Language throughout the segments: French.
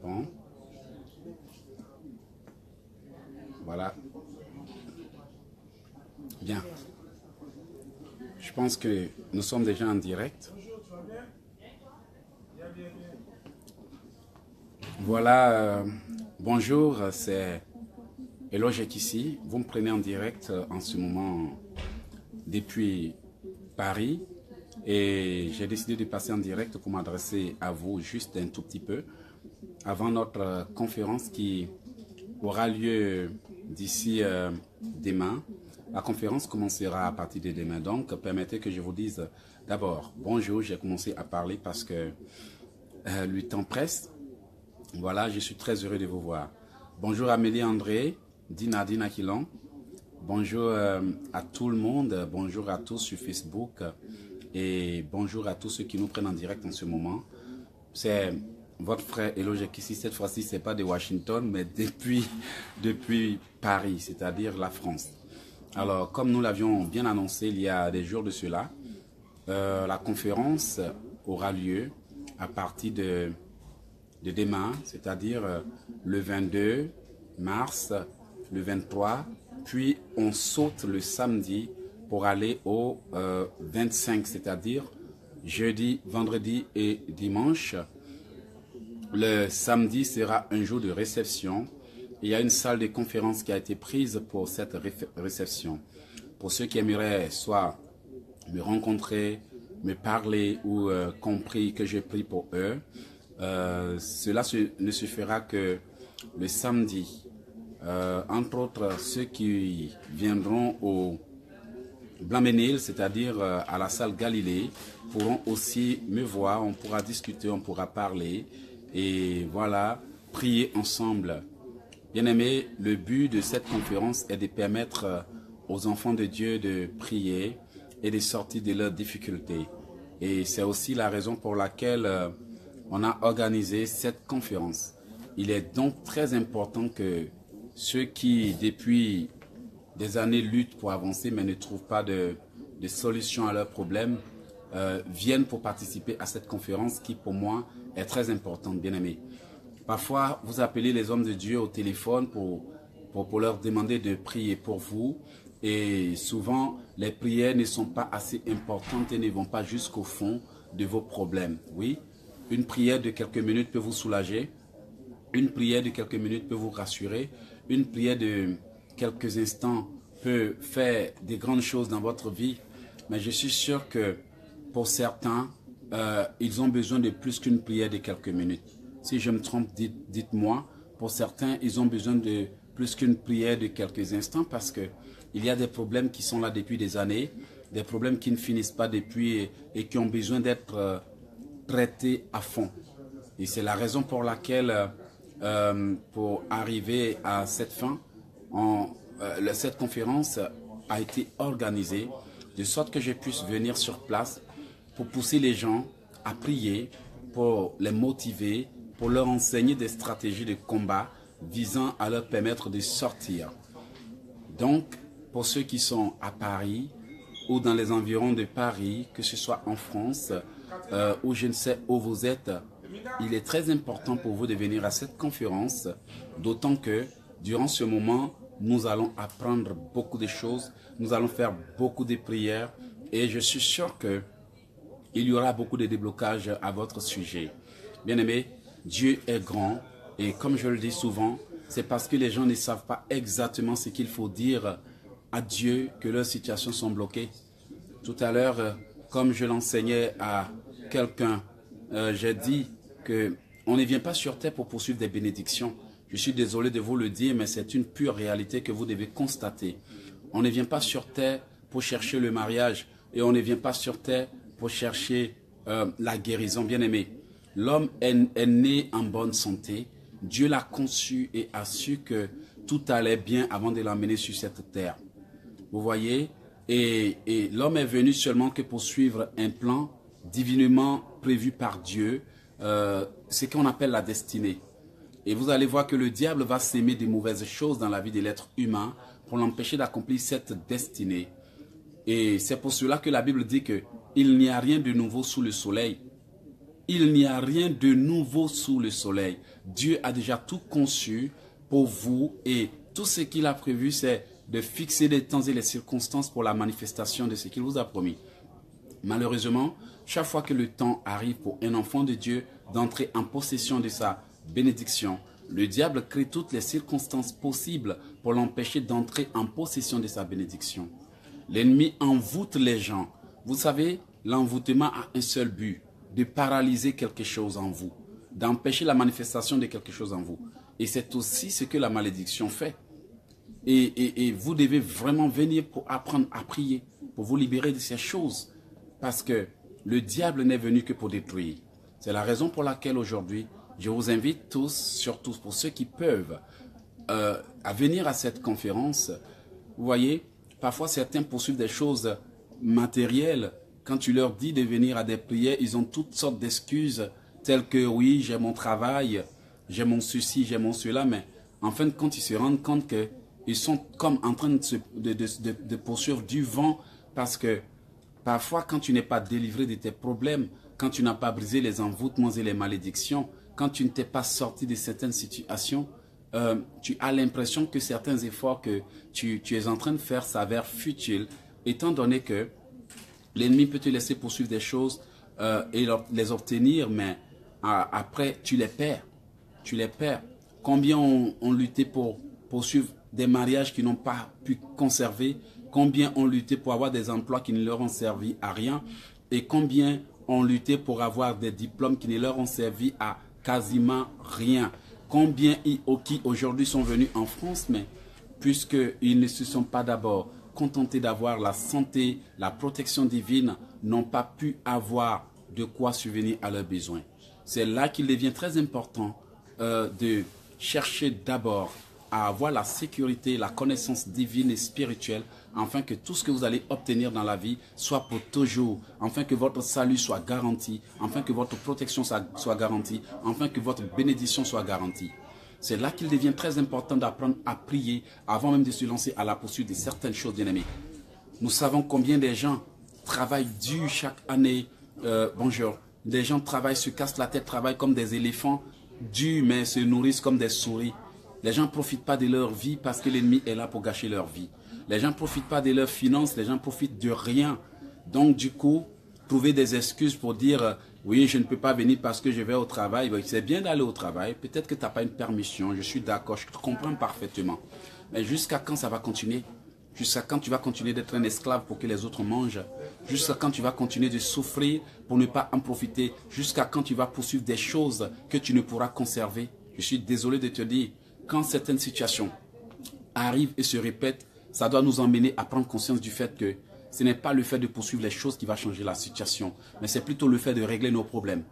Bon. Voilà. Bien. Je pense que nous sommes déjà en direct. Voilà. Bonjour, c'est Eloge ici. Vous me prenez en direct en ce moment depuis Paris. Et j'ai décidé de passer en direct pour m'adresser à vous juste un tout petit peu avant notre conférence qui aura lieu d'ici demain. La conférence commencera à partir de demain. Donc, permettez que je vous dise d'abord bonjour. J'ai commencé à parler parce que le temps presse. Voilà, je suis très heureux de vous voir. Bonjour Amélie André, Dina Aquilon. Bonjour à tout le monde. Bonjour à tous sur Facebook. Et bonjour à tous ceux qui nous prennent en direct en ce moment. C'est votre frère Eloge ici. Cette fois-ci, ce n'est pas de Washington, mais depuis Paris, c'est-à-dire la France. Alors, comme nous l'avions bien annoncé il y a des jours de cela, la conférence aura lieu à partir de demain, c'est-à-dire le 22 mars, le 23, puis on saute le samedi pour aller au 25, c'est-à-dire jeudi, vendredi et dimanche. Le samedi sera un jour de réception. Il y a une salle de conférence qui a été prise pour cette réception. Pour ceux qui aimeraient soit me rencontrer, me parler ou compris que je prie pour eux, cela ne se fera que le samedi. Entre autres, ceux qui viendront au Blanc-Ménil, c'est-à-dire à la salle Galilée, pourront aussi me voir, on pourra discuter, on pourra parler et voilà, prier ensemble. Bien-aimés, le but de cette conférence est de permettre aux enfants de Dieu de prier et de sortir de leurs difficultés. Et c'est aussi la raison pour laquelle on a organisé cette conférence. Il est donc très important que ceux qui, depuis des années, luttent pour avancer mais ne trouvent pas de solution à leurs problèmes, viennent pour participer à cette conférence qui, pour moi, est très importante, bien-aimés. Parfois, vous appelez les hommes de Dieu au téléphone pour leur demander de prier pour vous. Et souvent, les prières ne sont pas assez importantes et ne vont pas jusqu'au fond de vos problèmes. Oui, une prière de quelques minutes peut vous soulager. Une prière de quelques minutes peut vous rassurer. Une prière de quelques instants peut faire des grandes choses dans votre vie. Mais je suis sûr que pour certains, ils ont besoin de plus qu'une prière de quelques minutes. Si je me trompe, dites-moi. Pour certains, ils ont besoin de plus qu'une prière de quelques instants parce qu'il y a des problèmes qui sont là depuis des années, des problèmes qui ne finissent pas depuis et qui ont besoin d'être traités à fond. Et c'est la raison pour laquelle, pour arriver à cette fin, cette conférence a été organisée de sorte que je puisse venir sur place pour pousser les gens à prier, pour les motiver, pour leur enseigner des stratégies de combat visant à leur permettre de sortir. Donc, pour ceux qui sont à Paris ou dans les environs de Paris, que ce soit en France ou je ne sais où vous êtes, il est très important pour vous de venir à cette conférence, d'autant que durant ce moment, nous allons apprendre beaucoup de choses, nous allons faire beaucoup de prières et je suis sûr que il y aura beaucoup de déblocages à votre sujet. Bien-aimés, Dieu est grand et comme je le dis souvent, c'est parce que les gens ne savent pas exactement ce qu'il faut dire à Dieu que leurs situations sont bloquées. Tout à l'heure, comme je l'enseignais à quelqu'un, j'ai dit qu'on ne vient pas sur terre pour poursuivre des bénédictions. Je suis désolé de vous le dire, mais c'est une pure réalité que vous devez constater. On ne vient pas sur terre pour chercher le mariage et on ne vient pas sur terre pour chercher la guérison. Bien-aimé, l'homme est né en bonne santé. Dieu l'a conçu et a su que tout allait bien avant de l'emmener sur cette terre. Vous voyez, et l'homme est venu seulement que pour suivre un plan divinement prévu par Dieu, ce qu'on appelle la destinée. Et vous allez voir que le diable va s'aimer des mauvaises choses dans la vie de l'être humain pour l'empêcher d'accomplir cette destinée. Et c'est pour cela que la Bible dit qu'il n'y a rien de nouveau sous le soleil. Il n'y a rien de nouveau sous le soleil. Dieu a déjà tout conçu pour vous et tout ce qu'il a prévu, c'est de fixer les temps et les circonstances pour la manifestation de ce qu'il vous a promis. Malheureusement, chaque fois que le temps arrive pour un enfant de Dieu d'entrer en possession de sa bénédiction, le diable crée toutes les circonstances possibles pour l'empêcher d'entrer en possession de sa bénédiction. L'ennemi envoûte les gens. Vous savez, l'envoûtement a un seul but, de paralyser quelque chose en vous, d'empêcher la manifestation de quelque chose en vous. Et c'est aussi ce que la malédiction fait. Et vous devez vraiment venir pour apprendre à prier, pour vous libérer de ces choses. Parce que le diable n'est venu que pour détruire. C'est la raison pour laquelle aujourd'hui, je vous invite tous, surtout pour ceux qui peuvent, à venir à cette conférence. Vous voyez, parfois certains poursuivent des choses matérielles. Quand tu leur dis de venir à des prières, ils ont toutes sortes d'excuses, telles que oui, j'ai mon travail, j'ai mon ceci, j'ai mon cela, mais en fin de compte, ils se rendent compte qu'ils sont comme en train de poursuivre du vent, parce que parfois, quand tu n'es pas délivré de tes problèmes, quand tu n'as pas brisé les envoûtements et les malédictions, quand tu ne t'es pas sorti de certaines situations, tu as l'impression que certains efforts que tu es en train de faire s'avèrent futiles, étant donné que l'ennemi peut te laisser poursuivre des choses et les obtenir, mais après, tu les perds. Tu les perds. Combien ont lutté pour poursuivre des mariages qui n'ont pas pu conserver? Combien ont lutté pour avoir des emplois qui ne leur ont servi à rien? Et combien ont lutté pour avoir des diplômes qui ne leur ont servi à quasiment rien? Combien qui aujourd'hui sont venus en France, mais puisqu'ils ne se sont pas d'abord contentés d'avoir la santé, la protection divine, n'ont pas pu avoir de quoi subvenir à leurs besoins. C'est là qu'il devient très important de chercher d'abord à avoir la sécurité, la connaissance divine et spirituelle, afin que tout ce que vous allez obtenir dans la vie soit pour toujours, afin que votre salut soit garanti, afin que votre protection soit garantie, afin que votre bénédiction soit garantie. C'est là qu'il devient très important d'apprendre à prier avant même de se lancer à la poursuite de certaines choses, bien-aimés. Nous savons combien des gens travaillent dur chaque année. Bonjour. Des gens travaillent, se cassent la tête, travaillent comme des éléphants, dur, mais se nourrissent comme des souris. Les gens ne profitent pas de leur vie parce que l'ennemi est là pour gâcher leur vie. Les gens ne profitent pas de leurs finances, les gens profitent de rien. Donc du coup, trouver des excuses pour dire « oui, je ne peux pas venir parce que je vais au travail ». C'est bien d'aller au travail, peut-être que tu n'as pas une permission, je suis d'accord, je te comprends parfaitement. Mais jusqu'à quand ça va continuer? Jusqu'à quand tu vas continuer d'être un esclave pour que les autres mangent? Jusqu'à quand tu vas continuer de souffrir pour ne pas en profiter? Jusqu'à quand tu vas poursuivre des choses que tu ne pourras conserver? Je suis désolé de te dire, quand certaines situations arrivent et se répètent, ça doit nous emmener à prendre conscience du fait que ce n'est pas le fait de poursuivre les choses qui va changer la situation, mais c'est plutôt le fait de régler nos problèmes.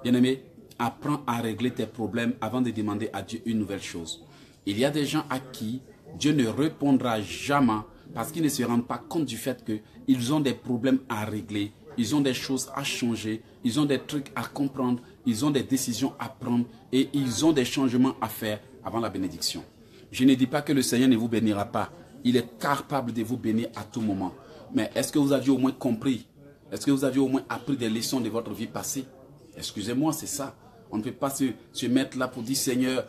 Bien-aimé, apprends à régler tes problèmes avant de demander à Dieu une nouvelle chose. Il y a des gens à qui Dieu ne répondra jamais parce qu'ils ne se rendent pas compte du fait qu'ils ont des problèmes à régler, ils ont des choses à changer, ils ont des trucs à comprendre, ils ont des décisions à prendre et ils ont des changements à faire avant la bénédiction. Je ne dis pas que le Seigneur ne vous bénira pas. Il est capable de vous bénir à tout moment. Mais est-ce que vous aviez au moins compris? Est-ce que vous aviez au moins appris des leçons de votre vie passée? Excusez-moi, c'est ça. On ne peut pas se mettre là pour dire, Seigneur,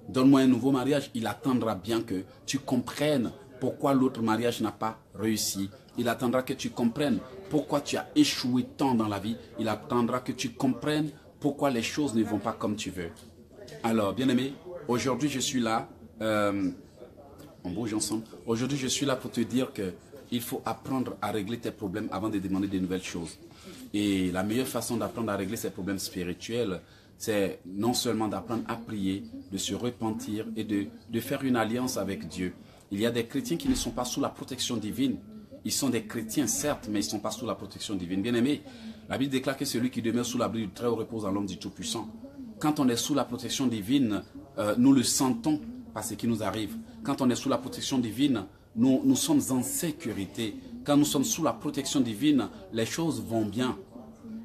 donne-moi un nouveau mariage. Il attendra bien que tu comprennes pourquoi l'autre mariage n'a pas réussi. Il attendra que tu comprennes pourquoi tu as échoué tant dans la vie. Il attendra que tu comprennes pourquoi les choses ne vont pas comme tu veux. Alors, bien-aimé, aujourd'hui je suis là. On bouge ensemble. Aujourd'hui je suis là pour te dire que il faut apprendre à régler tes problèmes avant de demander de nouvelles choses. Et la meilleure façon d'apprendre à régler ces problèmes spirituels, c'est non seulement d'apprendre à prier, de se repentir et de faire une alliance avec Dieu. Il y a des chrétiens qui ne sont pas sous la protection divine. Ils sont des chrétiens, certes, mais ils ne sont pas sous la protection divine. Bien-aimé, la Bible déclare que celui qui demeure sous l'abri du Très-Haut repose en l'homme du Tout-Puissant. Quand on est sous la protection divine, nous le sentons par ce qui nous arrive. Quand on est sous la protection divine, nous sommes en sécurité. Quand nous sommes sous la protection divine, les choses vont bien.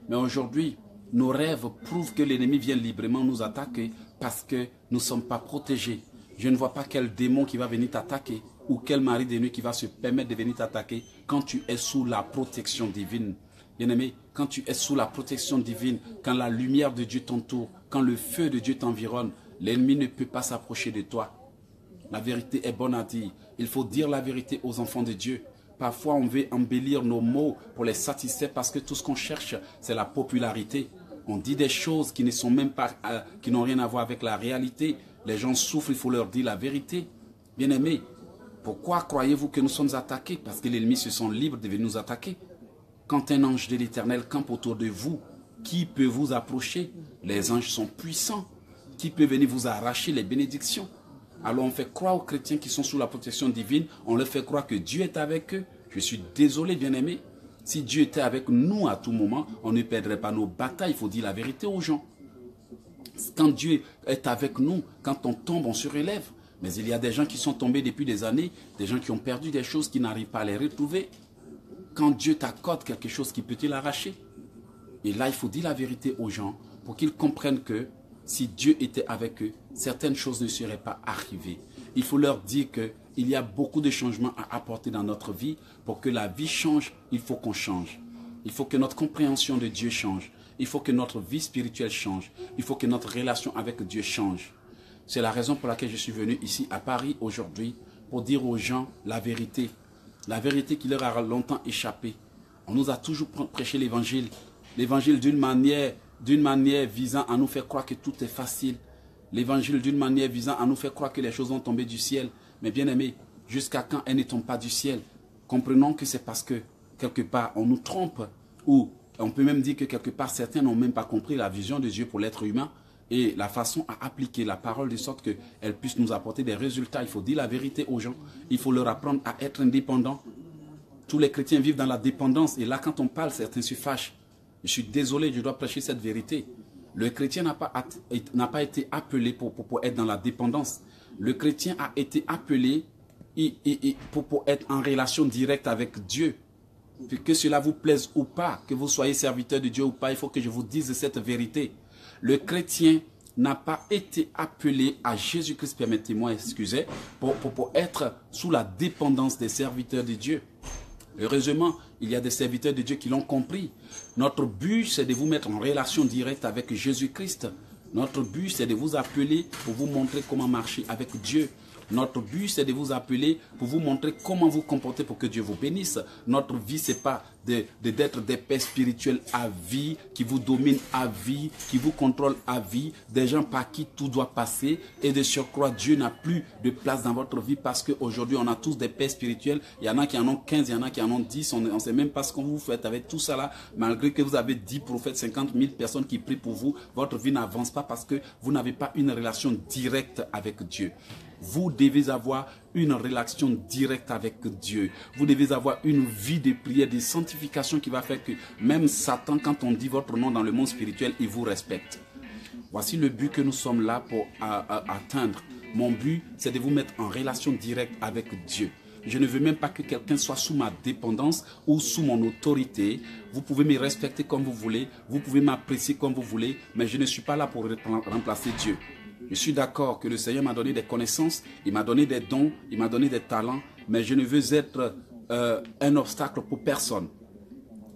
Mais aujourd'hui, nos rêves prouvent que l'ennemi vient librement nous attaquer parce que nous ne sommes pas protégés. Je ne vois pas quel démon qui va venir t'attaquer ou quel mari de nuit qui va se permettre de venir t'attaquer quand tu es sous la protection divine. Bien-aimé, quand tu es sous la protection divine, quand la lumière de Dieu t'entoure, quand le feu de Dieu t'environne, l'ennemi ne peut pas s'approcher de toi. La vérité est bonne à dire. Il faut dire la vérité aux enfants de Dieu. Parfois, on veut embellir nos mots pour les satisfaire parce que tout ce qu'on cherche, c'est la popularité. On dit des choses qui ne sont même pas, qui n'ont rien à voir avec la réalité. Les gens souffrent, il faut leur dire la vérité. Bien-aimés, pourquoi croyez-vous que nous sommes attaqués? Parce que l'ennemi se sent libre de venir nous attaquer. Quand un ange de l'Éternel campe autour de vous, qui peut vous approcher? Les anges sont puissants. Qui peut venir vous arracher les bénédictions? Alors on fait croire aux chrétiens qui sont sous la protection divine, on leur fait croire que Dieu est avec eux. Je suis désolé, bien-aimés. Si Dieu était avec nous à tout moment, on ne perdrait pas nos batailles. Il faut dire la vérité aux gens. Quand Dieu est avec nous, quand on tombe, on se relève. Mais il y a des gens qui sont tombés depuis des années, des gens qui ont perdu des choses, qui n'arrivent pas à les retrouver. Quand Dieu t'accorde quelque chose qui peut te l'arracher. Et là, il faut dire la vérité aux gens pour qu'ils comprennent que si Dieu était avec eux, certaines choses ne seraient pas arrivées. Il faut leur dire qu'il y a beaucoup de changements à apporter dans notre vie. Pour que la vie change, il faut qu'on change. Il faut que notre compréhension de Dieu change. Il faut que notre vie spirituelle change. Il faut que notre relation avec Dieu change. C'est la raison pour laquelle je suis venu ici à Paris aujourd'hui pour dire aux gens la vérité. La vérité qui leur a longtemps échappé. On nous a toujours prêché l'évangile. L'évangile d'une manière visant à nous faire croire que tout est facile. L'évangile d'une manière visant à nous faire croire que les choses vont tomber du ciel. Mais bien aimé, jusqu'à quand elles ne tombent pas du ciel? Comprenons que c'est parce que quelque part on nous trompe. Ou on peut même dire que quelque part certains n'ont même pas compris la vision de Dieu pour l'être humain. Et la façon à appliquer la parole de sorte qu'elle puisse nous apporter des résultats. Il faut dire la vérité aux gens. Il faut leur apprendre à être indépendants. Tous les chrétiens vivent dans la dépendance. Et là, quand on parle, certains se fâchent. Je suis désolé, je dois prêcher cette vérité. Le chrétien n'a pas été appelé pour être dans la dépendance. Le chrétien a été appelé pour être en relation directe avec Dieu. Que cela vous plaise ou pas, que vous soyez serviteur de Dieu ou pas, il faut que je vous dise cette vérité. Le chrétien n'a pas été appelé à Jésus-Christ, permettez-moi, excusez, pour être sous la dépendance des serviteurs de Dieu. Heureusement, il y a des serviteurs de Dieu qui l'ont compris. Notre but, c'est de vous mettre en relation directe avec Jésus-Christ. Notre but, c'est de vous appeler pour vous montrer comment marcher avec Dieu. Notre but, c'est de vous appeler pour vous montrer comment vous comporter pour que Dieu vous bénisse. Notre vie, ce n'est pas d'être des pères spirituels à vie, qui vous dominent à vie, qui vous contrôlent à vie, des gens par qui tout doit passer. Et de surcroît, Dieu n'a plus de place dans votre vie parce qu'aujourd'hui, on a tous des pères spirituels. Il y en a qui en ont 15, il y en a qui en ont 10. On ne sait même pas ce que vous faites avec tout ça là. Malgré que vous avez 10 prophètes, 50 000 personnes qui prient pour vous, votre vie n'avance pas parce que vous n'avez pas une relation directe avec Dieu. Vous devez avoir une relation directe avec Dieu. Vous devez avoir une vie de prière, de sanctification qui va faire que même Satan, quand on dit votre nom dans le monde spirituel, il vous respecte. Voici le but que nous sommes là pour atteindre. Mon but, c'est de vous mettre en relation directe avec Dieu. Je ne veux même pas que quelqu'un soit sous ma dépendance ou sous mon autorité. Vous pouvez me respecter comme vous voulez, vous pouvez m'apprécier comme vous voulez, mais je ne suis pas là pour remplacer Dieu. Je suis d'accord que le Seigneur m'a donné des connaissances, il m'a donné des dons, il m'a donné des talents, mais je ne veux être un obstacle pour personne.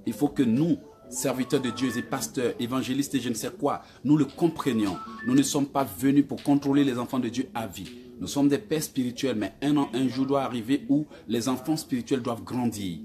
Il faut que nous, serviteurs de Dieu et pasteurs, évangélistes et je ne sais quoi, nous le comprenions. Nous ne sommes pas venus pour contrôler les enfants de Dieu à vie. Nous sommes des pères spirituels, mais un jour doit arriver où les enfants spirituels doivent grandir.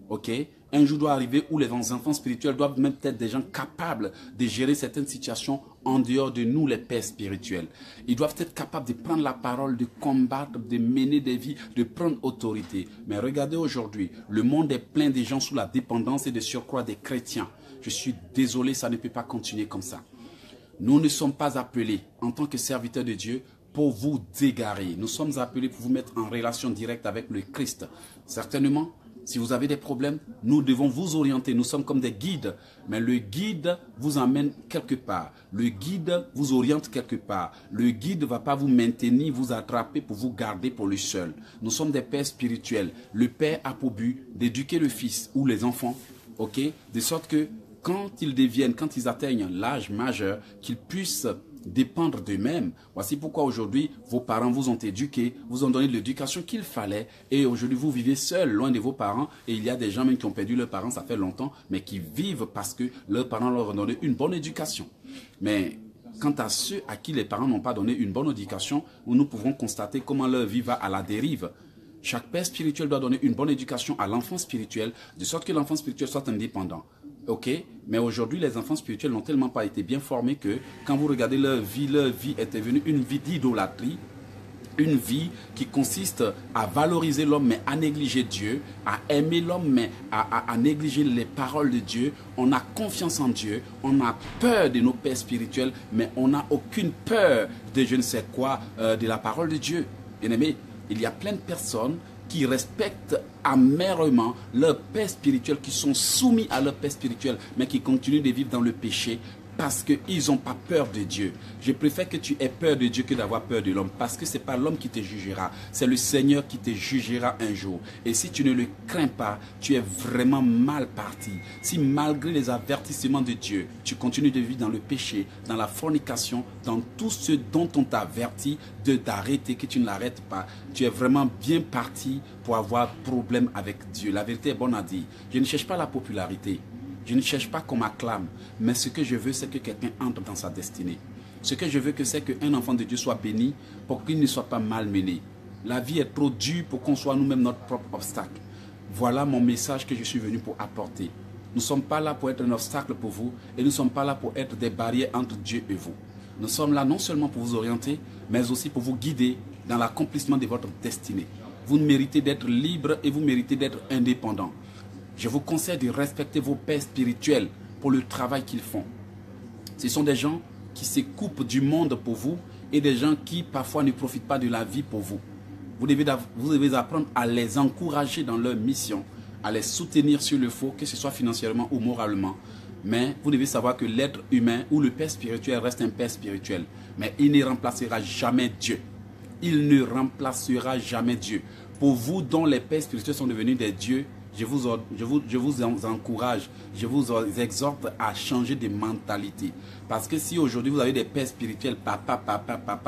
Ok? Un jour doit arriver où les enfants spirituels doivent même être des gens capables de gérer certaines situations en dehors de nous, les pères spirituels. Ils doivent être capables de prendre la parole, de combattre, de mener des vies, de prendre autorité. Mais regardez aujourd'hui, le monde est plein de gens sous la dépendance et de surcroît des chrétiens. Je suis désolé, ça ne peut pas continuer comme ça. Nous ne sommes pas appelés en tant que serviteurs de Dieu pour vous égarer. Nous sommes appelés pour vous mettre en relation directe avec le Christ. Certainement, si vous avez des problèmes, nous devons vous orienter. Nous sommes comme des guides. Mais le guide vous emmène quelque part. Le guide vous oriente quelque part. Le guide ne va pas vous maintenir, vous attraper pour vous garder pour lui seul. Nous sommes des pères spirituels. Le père a pour but d'éduquer le fils ou les enfants. Ok? De sorte que quand ils atteignent l'âge majeur, qu'ils puissent dépendre d'eux-mêmes. Voici pourquoi aujourd'hui, vos parents vous ont éduqué, vous ont donné l'éducation qu'il fallait, et aujourd'hui vous vivez seul, loin de vos parents, et il y a des gens même qui ont perdu leurs parents, ça fait longtemps, mais qui vivent parce que leurs parents leur ont donné une bonne éducation. Mais quant à ceux à qui les parents n'ont pas donné une bonne éducation, nous pouvons constater comment leur vie va à la dérive. Chaque père spirituel doit donner une bonne éducation à l'enfant spirituel, de sorte que l'enfant spirituel soit indépendant. Ok, mais aujourd'hui, les enfants spirituels n'ont tellement pas été bien formés que quand vous regardez leur vie est devenue une vie d'idolâtrie, une vie qui consiste à valoriser l'homme mais à négliger Dieu, à aimer l'homme mais à négliger les paroles de Dieu. On a confiance en Dieu, on a peur de nos pères spirituels, mais on n'a aucune peur de je ne sais quoi, de la parole de Dieu. Bien-aimés, il y a plein de personnes qui respectent amèrement leur père spirituel, qui sont soumis à leur père spirituel, mais qui continuent de vivre dans le péché parce qu'ils n'ont pas peur de Dieu. Je préfère que tu aies peur de Dieu que d'avoir peur de l'homme, parce que ce n'est pas l'homme qui te jugera, c'est le Seigneur qui te jugera un jour. Et si tu ne le crains pas, tu es vraiment mal parti. Si malgré les avertissements de Dieu, tu continues de vivre dans le péché, dans la fornication, dans tout ce dont on t'avertit d'arrêter, que tu ne l'arrêtes pas, tu es vraiment bien parti pour avoir problème avec Dieu. La vérité est bonne à dire. Je ne cherche pas la popularité. Je ne cherche pas qu'on m'acclame, mais ce que je veux, c'est que quelqu'un entre dans sa destinée. Ce que je veux, c'est qu'un enfant de Dieu soit béni pour qu'il ne soit pas malmené. La vie est trop dure pour qu'on soit nous-mêmes notre propre obstacle. Voilà mon message que je suis venu pour apporter. Nous ne sommes pas là pour être un obstacle pour vous et nous ne sommes pas là pour être des barrières entre Dieu et vous. Nous sommes là non seulement pour vous orienter, mais aussi pour vous guider dans l'accomplissement de votre destinée. Vous méritez d'être libre et vous méritez d'être indépendant. Je vous conseille de respecter vos pères spirituels pour le travail qu'ils font. Ce sont des gens qui se coupent du monde pour vous et des gens qui parfois ne profitent pas de la vie pour vous. Vous devez apprendre à les encourager dans leur mission, à les soutenir sur le faux, que ce soit financièrement ou moralement. Mais vous devez savoir que l'être humain ou le père spirituel reste un père spirituel. Mais il ne remplacera jamais Dieu. Il ne remplacera jamais Dieu. Pour vous dont les pères spirituels sont devenus des dieux, je vous encourage, je vous exhorte à changer de mentalité. Parce que si aujourd'hui vous avez des pères spirituels, papa,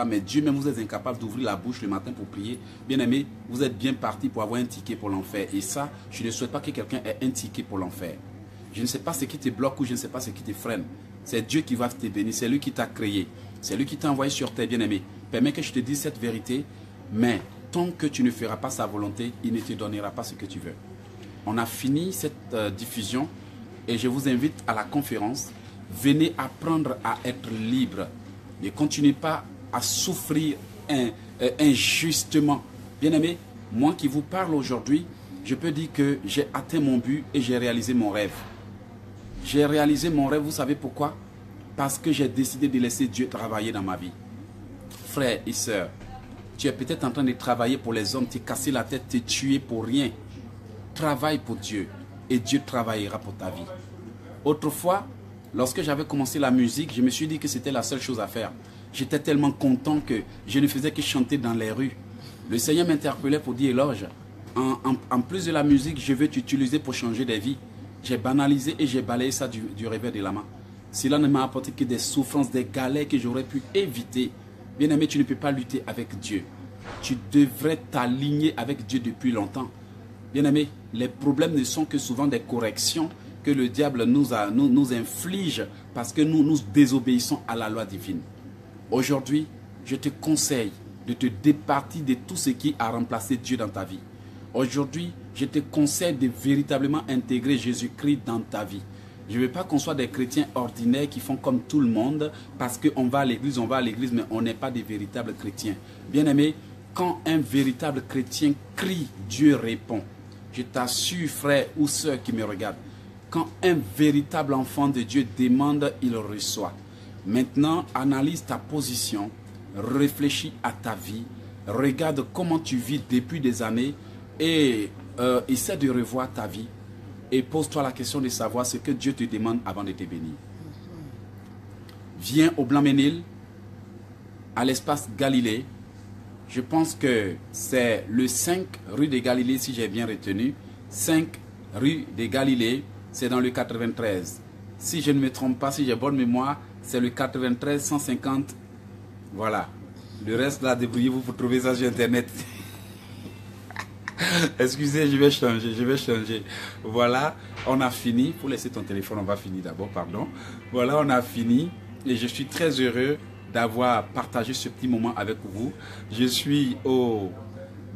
mais Dieu même vous êtes incapable d'ouvrir la bouche le matin pour prier, bien aimé, vous êtes bien parti pour avoir un ticket pour l'enfer. Et ça, je ne souhaite pas que quelqu'un ait un ticket pour l'enfer. Je ne sais pas ce qui te bloque ou je ne sais pas ce qui te freine. C'est Dieu qui va te bénir, c'est lui qui t'a créé. C'est lui qui t'a envoyé sur terre, bien aimé. Permets que je te dise cette vérité, mais tant que tu ne feras pas sa volonté, il ne te donnera pas ce que tu veux. On a fini cette diffusion et je vous invite à la conférence. Venez apprendre à être libre. Ne continuez pas à souffrir injustement. Bien-aimé, moi qui vous parle aujourd'hui, je peux dire que j'ai atteint mon but et j'ai réalisé mon rêve. J'ai réalisé mon rêve, vous savez pourquoi? Parce que j'ai décidé de laisser Dieu travailler dans ma vie. Frères et sœurs, tu es peut-être en train de travailler pour les hommes, t'es cassé la tête, t'es tué pour rien. Travaille pour Dieu et Dieu travaillera pour ta vie. Autrefois, lorsque j'avais commencé la musique, je me suis dit que c'était la seule chose à faire. J'étais tellement content que je ne faisais que chanter dans les rues. Le Seigneur m'interpellait pour dire éloge. En plus de la musique, je veux t'utiliser pour changer des vies. J'ai banalisé et j'ai balayé ça du revers de la main. Cela ne m'a apporté que des souffrances, des galères que j'aurais pu éviter. Bien-aimé, tu ne peux pas lutter avec Dieu. Tu devrais t'aligner avec Dieu depuis longtemps. Bien-aimé, les problèmes ne sont que souvent des corrections que le diable nous inflige parce que nous désobéissons à la loi divine. Aujourd'hui, je te conseille de te départir de tout ce qui a remplacé Dieu dans ta vie. Aujourd'hui, je te conseille de véritablement intégrer Jésus-Christ dans ta vie. Je ne veux pas qu'on soit des chrétiens ordinaires qui font comme tout le monde parce qu'on va à l'église, mais on n'est pas des véritables chrétiens. Bien-aimé, quand un véritable chrétien crie, Dieu répond. Je t'assure, frère ou sœur qui me regarde, quand un véritable enfant de Dieu demande, il reçoit. Maintenant, analyse ta position, réfléchis à ta vie, regarde comment tu vis depuis des années et essaie de revoir ta vie et pose-toi la question de savoir ce que Dieu te demande avant de te bénir. Viens au Blanc-Ménil, à l'espace Galilée. Je pense que c'est le 5 rue des Galilées, si j'ai bien retenu. 5 rue des Galilées, c'est dans le 93. Si je ne me trompe pas, si j'ai bonne mémoire, c'est le 93 150. Voilà. Le reste là, débrouillez-vous pour trouver ça sur internet. Excusez, je vais changer. Voilà, on a fini. Pour laisser ton téléphone, on va finir d'abord, pardon. Voilà, on a fini. Et je suis très heureux d'avoir partagé ce petit moment avec vous. Je suis au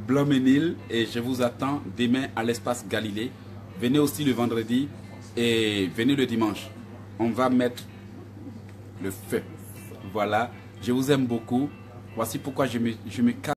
Blumenhill et je vous attends demain à l'espace Galilée. Venez aussi le vendredi et venez le dimanche. On va mettre le feu. Voilà, je vous aime beaucoup. Voici pourquoi je me casse.